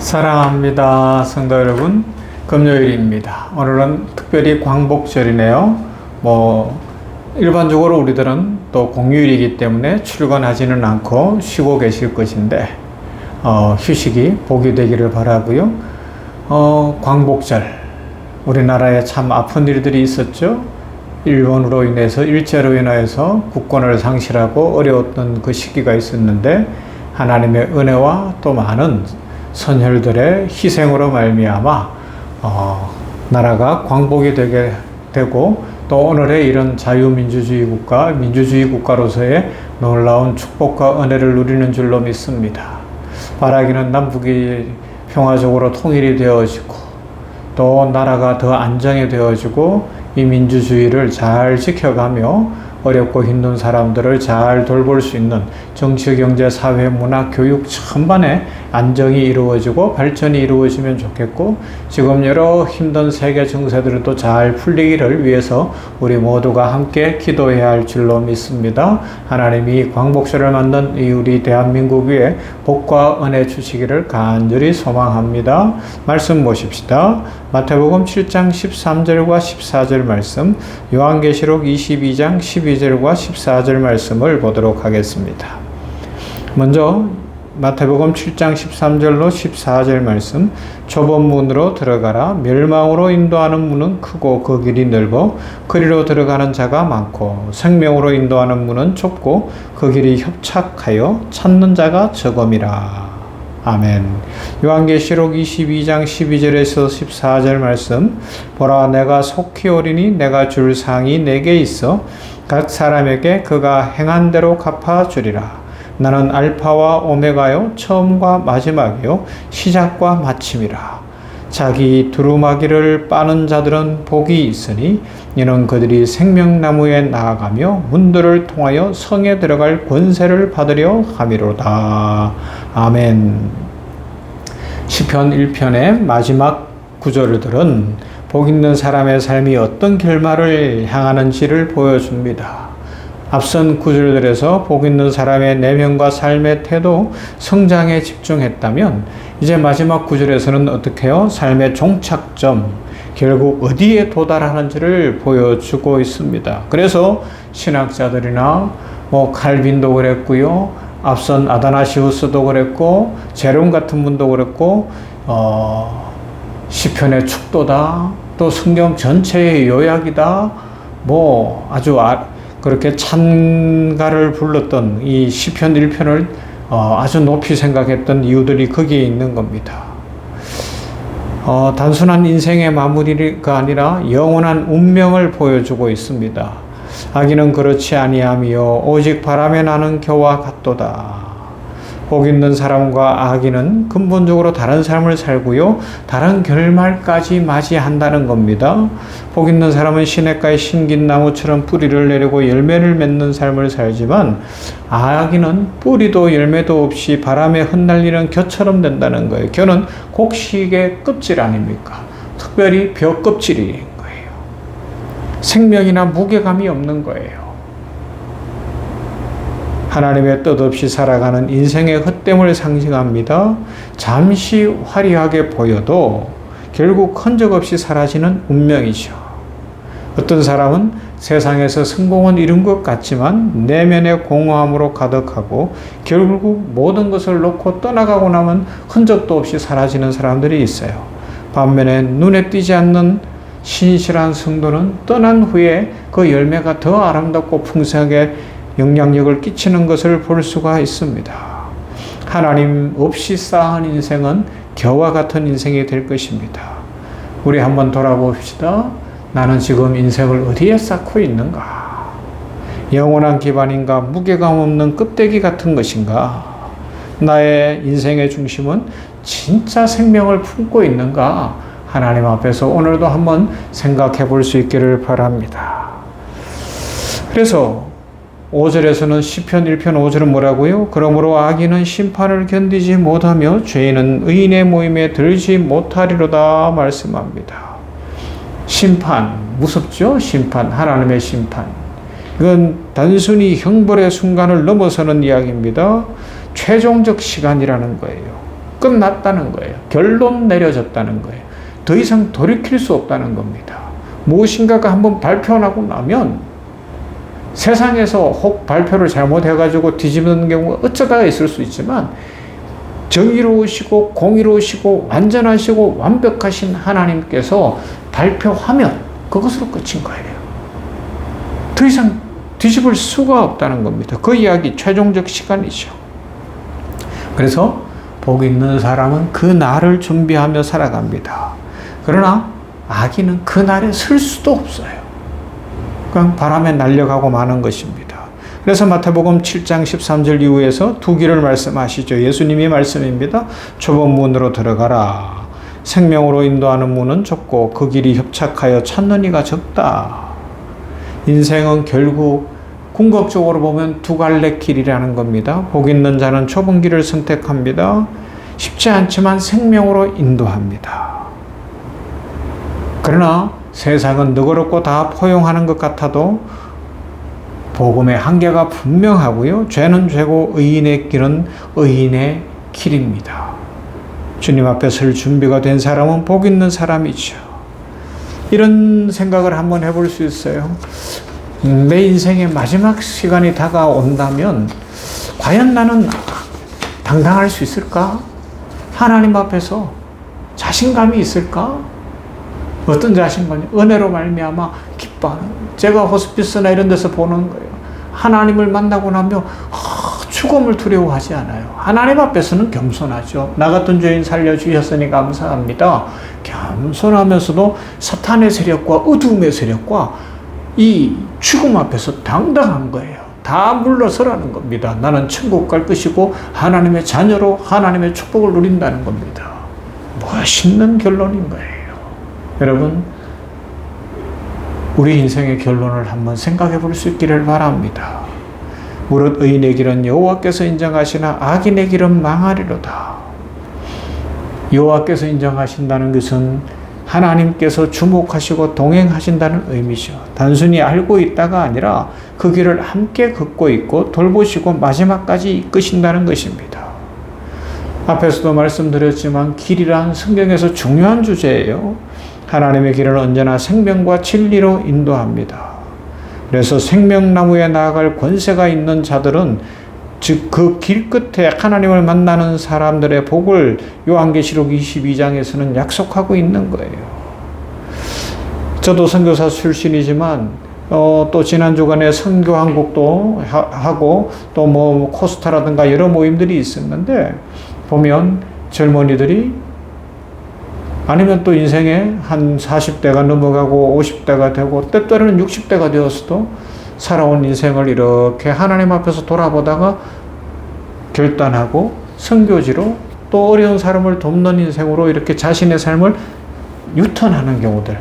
사랑합니다. 성도 여러분, 금요일입니다. 오늘은 특별히 광복절이네요. 일반적으로 우리들은 또 공휴일이기 때문에 출근하지는 않고 쉬고 계실 것인데, 휴식이 복이 되기를 바라고요. 광복절, 우리나라에 참 아픈 일들이 있었죠. 일본으로 인해서, 일제로 인해서 국권을 상실하고 어려웠던 그 시기가 있었는데, 하나님의 은혜와 또 많은 선혈들의 희생으로 말미암아 나라가 광복이 되게 되고, 또 오늘의 이런 자유민주주의 국가, 민주주의 국가로서의 놀라운 축복과 은혜를 누리는 줄로 믿습니다. 바라기는 남북이 평화적으로 통일이 되어지고, 또 나라가 더 안정이 되어지고, 이 민주주의를 잘 지켜가며 어렵고 힘든 사람들을 잘 돌볼 수 있는 정치, 경제, 사회, 문화, 교육 전반에 안정이 이루어지고 발전이 이루어지면 좋겠고, 지금 여러 힘든 세계 정세들도 잘 풀리기를 위해서 우리 모두가 함께 기도해야 할 줄로 믿습니다. 하나님이 광복절을 만든 이 우리 대한민국 위에 복과 은혜 주시기를 간절히 소망합니다. 말씀 보십시다. 마태복음 7장 13절과 14절 말씀, 요한계시록 22장 12절과 14절 말씀을 보도록 하겠습니다. 먼저 마태복음 7장 13절로 14절 말씀, 좁은 문으로 들어가라. 멸망으로 인도하는 문은 크고 그 길이 넓어 그리로 들어가는 자가 많고, 생명으로 인도하는 문은 좁고 그 길이 협착하여 찾는 자가 적음이라. 아멘. 요한계시록 22장 12절에서 14절 말씀, 보라, 내가 속히 오리니 내가 줄 상이 내게 있어 각 사람에게 그가 행한 대로 갚아주리라. 나는 알파와 오메가요, 처음과 마지막이요, 시작과 마침이라. 자기 두루마기를 빠는 자들은 복이 있으니 이는 그들이 생명나무에 나아가며 문들을 통하여 성에 들어갈 권세를 받으려 함이로다. 아멘. 시편 1편의 마지막 구절들은 복 있는 사람의 삶이 어떤 결말을 향하는지를 보여줍니다. 앞선 구절들에서 복 있는 사람의 내면과 삶의 태도, 성장에 집중했다면, 이제 마지막 구절에서는 어떻게 해요? 삶의 종착점, 결국 어디에 도달하는지를 보여주고 있습니다. 그래서 신학자들이나 칼빈도 그랬고요, 앞선 아다나시우스도 그랬고, 제롬 같은 분도 그랬고, 시편의 축도다, 또 성경 전체의 요약이다, 아주 그렇게 찬가를 불렀던 이 시편 1편을 아주 높이 생각했던 이유들이 거기에 있는 겁니다. 단순한 인생의 마무리가 아니라 영원한 운명을 보여주고 있습니다. 악인은 그렇지 아니하며 오직 바람에 나는 겨와 같도다. 복 있는 사람과 악인은 근본적으로 다른 삶을 살고요, 다른 결말까지 맞이한다는 겁니다. 복 있는 사람은 시냇가의 신긴 나무처럼 뿌리를 내리고 열매를 맺는 삶을 살지만, 악인은 뿌리도 열매도 없이 바람에 흩날리는 겨처럼 된다는 거예요. 겨는 곡식의 껍질 아닙니까? 특별히 벼 껍질인 거예요. 생명이나 무게감이 없는 거예요. 하나님의 뜻 없이 살아가는 인생의 헛됨을 상징합니다. 잠시 화려하게 보여도 결국 흔적 없이 사라지는 운명이죠. 어떤 사람은 세상에서 성공은 이룬 것 같지만 내면의 공허함으로 가득하고 결국 모든 것을 놓고 떠나가고 나면 흔적도 없이 사라지는 사람들이 있어요. 반면에 눈에 띄지 않는 신실한 성도는 떠난 후에 그 열매가 더 아름답고 풍성하게 영향력을 끼치는 것을 볼 수가 있습니다. 하나님 없이 쌓은 인생은 겨와 같은 인생이 될 것입니다. 우리 한번 돌아봅시다. 나는 지금 인생을 어디에 쌓고 있는가? 영원한 기반인가? 무게감 없는 껍데기 같은 것인가? 나의 인생의 중심은 진짜 생명을 품고 있는가? 하나님 앞에서 오늘도 한번 생각해 볼 수 있기를 바랍니다. 그래서 5절에서는 시편 1편 5절은 뭐라고요? 그러므로 악인은 심판을 견디지 못하며 죄인은 의인의 모임에 들지 못하리로다 말씀합니다. 심판, 무섭죠? 심판, 하나님의 심판. 이건 단순히 형벌의 순간을 넘어서는 이야기입니다. 최종적 시간이라는 거예요. 끝났다는 거예요. 결론 내려졌다는 거예요. 더 이상 돌이킬 수 없다는 겁니다. 무엇인가가 한번 발표하고 나면 세상에서 혹 발표를 잘못해가지고 뒤집는 경우가 어쩌다가 있을 수 있지만 정의로우시고 공의로우시고 완전하시고 완벽하신 하나님께서 발표하면 그것으로 끝인 거예요. 더 이상 뒤집을 수가 없다는 겁니다. 그 이야기 최종적 시간이죠. 그래서 복 있는 사람은 그 날을 준비하며 살아갑니다. 그러나 악인은 그 날에 설 수도 없어요. 그냥 바람에 날려가고 마는 것입니다. 그래서 마태복음 7장 13절 이후에서 두 길을 말씀하시죠. 예수님이 말씀입니다. 좁은 문으로 들어가라. 생명으로 인도하는 문은 좁고 그 길이 협착하여 찾는 이가 적다. 인생은 결국 궁극적으로 보면 두 갈래 길이라는 겁니다. 복 있는 자는 좁은 길을 선택합니다. 쉽지 않지만 생명으로 인도합니다. 그러나 세상은 너그럽고 다 포용하는 것 같아도 복음의 한계가 분명하고요. 죄는 죄고 의인의 길은 의인의 길입니다. 주님 앞에 설 준비가 된 사람은 복 있는 사람이죠. 이런 생각을 한번 해볼 수 있어요. 내 인생의 마지막 시간이 다가온다면 과연 나는 당당할 수 있을까? 하나님 앞에서 자신감이 있을까? 어떤 자신감이? 은혜로 말미암아 기뻐하는. 제가 호스피스나 이런 데서 보는 거예요. 하나님을 만나고 나면 죽음을 두려워하지 않아요. 하나님 앞에서는 겸손하죠. 나 같은 죄인 살려주셨으니 감사합니다. 겸손하면서도 사탄의 세력과 어둠의 세력과 이 죽음 앞에서 당당한 거예요. 다 물러서라는 겁니다. 나는 천국 갈 것이고 하나님의 자녀로 하나님의 축복을 누린다는 겁니다. 멋있는 결론인 거예요. 여러분, 우리 인생의 결론을 한번 생각해 볼 수 있기를 바랍니다. 무릇 의인의 길은 여호와께서 인정하시나 악인의 길은 망하리로다. 여호와께서 인정하신다는 것은 하나님께서 주목하시고 동행하신다는 의미죠. 단순히 알고 있다가 아니라 그 길을 함께 걷고 있고 돌보시고 마지막까지 이끄신다는 것입니다. 앞에서도 말씀드렸지만 길이란 성경에서 중요한 주제예요. 하나님의 길은 언제나 생명과 진리로 인도합니다. 그래서 생명나무에 나아갈 권세가 있는 자들은 즉 그 길 끝에 하나님을 만나는 사람들의 복을 요한계시록 22장에서는 약속하고 있는 거예요. 저도 선교사 출신이지만 또 지난 주간에 선교 한국도 하고 또 뭐 코스타라든가 여러 모임들이 있었는데 보면 젊은이들이 아니면 또 인생에 한 40대가 넘어가고 50대가 되고 때때로는 60대가 되었어도 살아온 인생을 이렇게 하나님 앞에서 돌아보다가 결단하고 선교지로 또 어려운 사람을 돕는 인생으로 이렇게 자신의 삶을 유턴하는 경우들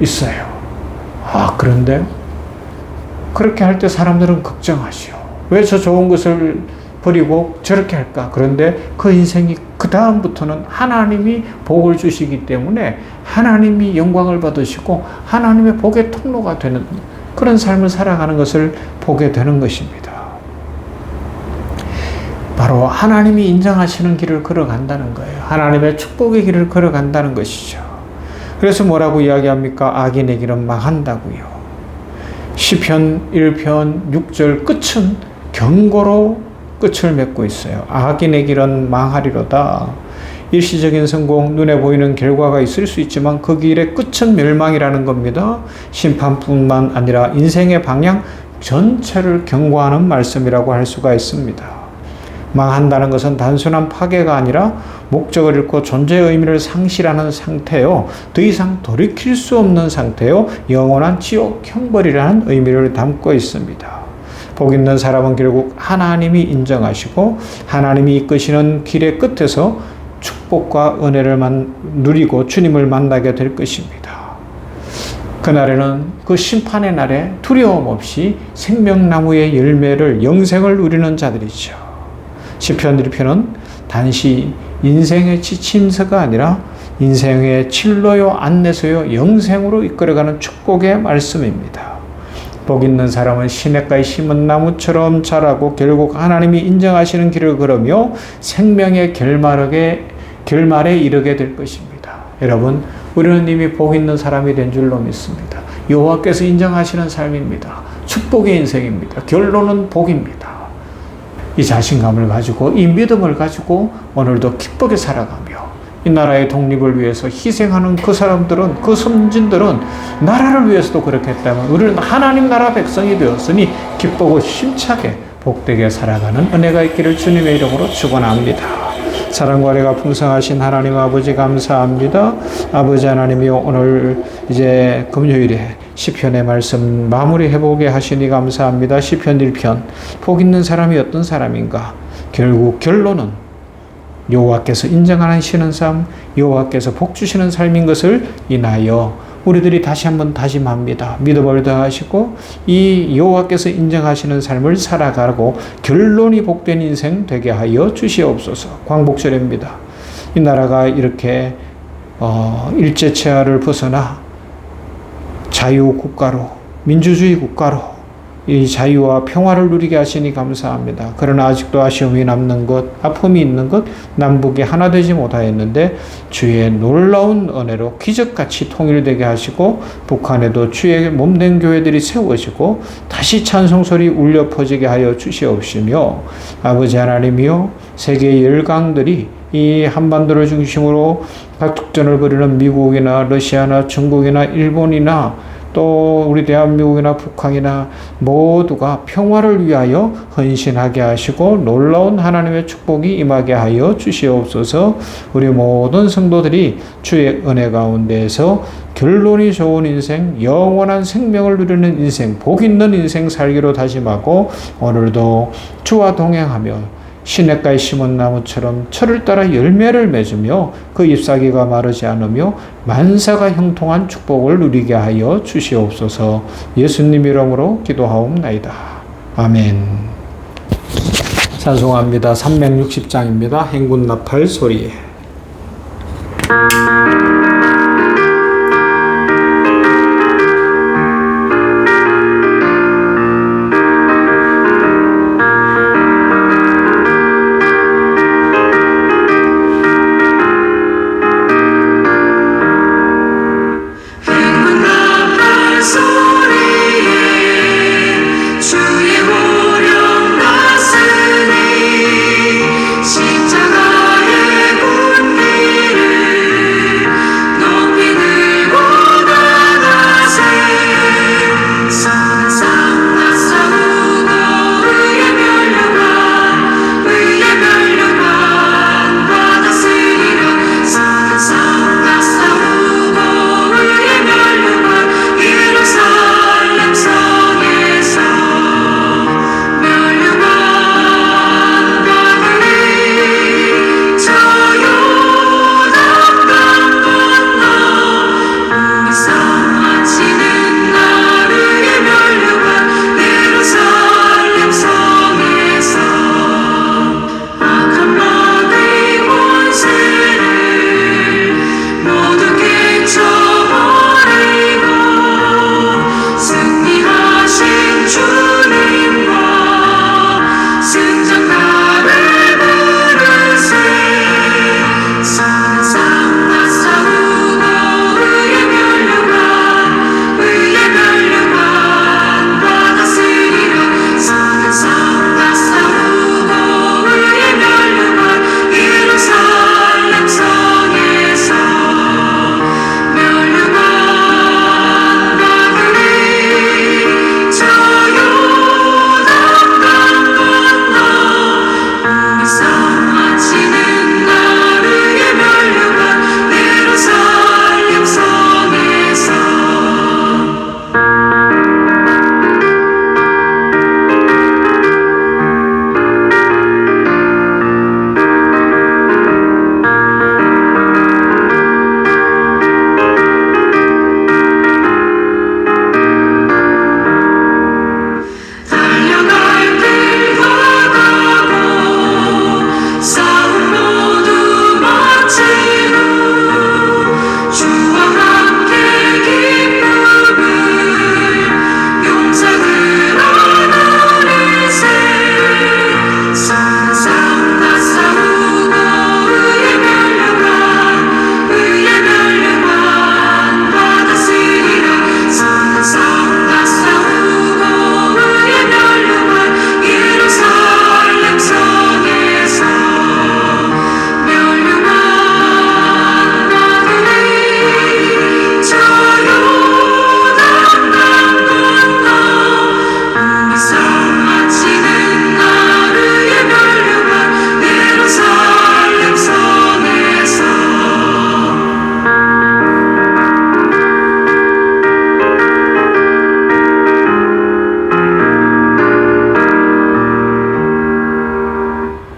있어요. 그런데 그렇게 할 때 사람들은 걱정하시오. 왜 저 좋은 것을 버리고 저렇게 할까? 그런데 그 인생이 그 다음부터는 하나님이 복을 주시기 때문에 하나님이 영광을 받으시고 하나님의 복의 통로가 되는 그런 삶을 살아가는 것을 보게 되는 것입니다. 바로 하나님이 인정하시는 길을 걸어간다는 거예요. 하나님의 축복의 길을 걸어간다는 것이죠. 그래서 뭐라고 이야기합니까? 악인의 길은 망한다고요. 시편 1편 6절 끝은 경고로 끝을 맺고 있어요. 악인의 길은 망하리로다. 일시적인 성공, 눈에 보이는 결과가 있을 수 있지만 그 길의 끝은 멸망이라는 겁니다. 심판뿐만 아니라 인생의 방향 전체를 경고하는 말씀이라고 할 수가 있습니다. 망한다는 것은 단순한 파괴가 아니라 목적을 잃고 존재의 의미를 상실하는 상태요. 더 이상 돌이킬 수 없는 상태요. 영원한 지옥 형벌이라는 의미를 담고 있습니다. 복 있는 사람은 결국 하나님이 인정하시고 하나님이 이끄시는 길의 끝에서 축복과 은혜를 누리고 주님을 만나게 될 것입니다. 그날에는 그 심판의 날에 두려움 없이 생명나무의 열매를 영생을 누리는 자들이죠. 시편 1편은 단시 인생의 지침서가 아니라 인생의 진로요 안내서요 영생으로 이끌어가는 축복의 말씀입니다. 복 있는 사람은 시냇가에 심은 나무처럼 자라고 결국 하나님이 인정하시는 길을 걸으며 생명의 결말에 이르게 될 것입니다. 여러분, 우리는 이미 복 있는 사람이 된 줄로 믿습니다. 여호와께서 인정하시는 삶입니다. 축복의 인생입니다. 결론은 복입니다. 이 자신감을 가지고, 이 믿음을 가지고 오늘도 기쁘게 살아가며 이 나라의 독립을 위해서 희생하는 그 사람들은, 그 선진들은 나라를 위해서도 그렇게 했다면 우리는 하나님 나라 백성이 되었으니 기쁘고 힘차게 복되게 살아가는 은혜가 있기를 주님의 이름으로 축원합니다. 사랑과 은혜가 풍성하신 하나님 아버지 감사합니다. 아버지 하나님이요, 오늘 이제 금요일에 시편의 말씀 마무리해보게 하시니 감사합니다. 시편 1편, 복 있는 사람이 어떤 사람인가? 결국 결론은 여호와께서 인정하시는 삶, 여호와께서 복 주시는 삶인 것을 인하여 우리들이 다시 한번 다짐합니다. 믿음을 더하시고 이 여호와께서 인정하시는 삶을 살아가고 결론이 복된 인생 되게 하여 주시옵소서. 광복절입니다. 이 나라가 이렇게 일제체화를 벗어나 자유국가로, 민주주의 국가로 이 자유와 평화를 누리게 하시니 감사합니다. 그러나 아직도 아쉬움이 남는 것, 아픔이 있는 것, 남북이 하나 되지 못하였는데 주의 놀라운 은혜로 기적같이 통일되게 하시고 북한에도 주의 몸된 교회들이 세워지고 다시 찬송소리 울려 퍼지게 하여 주시옵시며 아버지 하나님이여, 세계의 열강들이 이 한반도를 중심으로 각tuk전을 벌이는 미국이나 러시아나 중국이나 일본이나 또 우리 대한민국이나 북한이나 모두가 평화를 위하여 헌신하게 하시고 놀라운 하나님의 축복이 임하게 하여 주시옵소서. 우리 모든 성도들이 주의 은혜 가운데에서 결론이 좋은 인생, 영원한 생명을 누리는 인생, 복 있는 인생 살기로 다짐하고 오늘도 주와 동행하며 시냇가에 심은 나무처럼 철을 따라 열매를 맺으며 그 잎사귀가 마르지 않으며 만사가 형통한 축복을 누리게 하여 주시옵소서. 예수님 이름으로 기도하옵나이다. 아멘. 찬송합니다. 360장입니다. 행군나팔 소리에.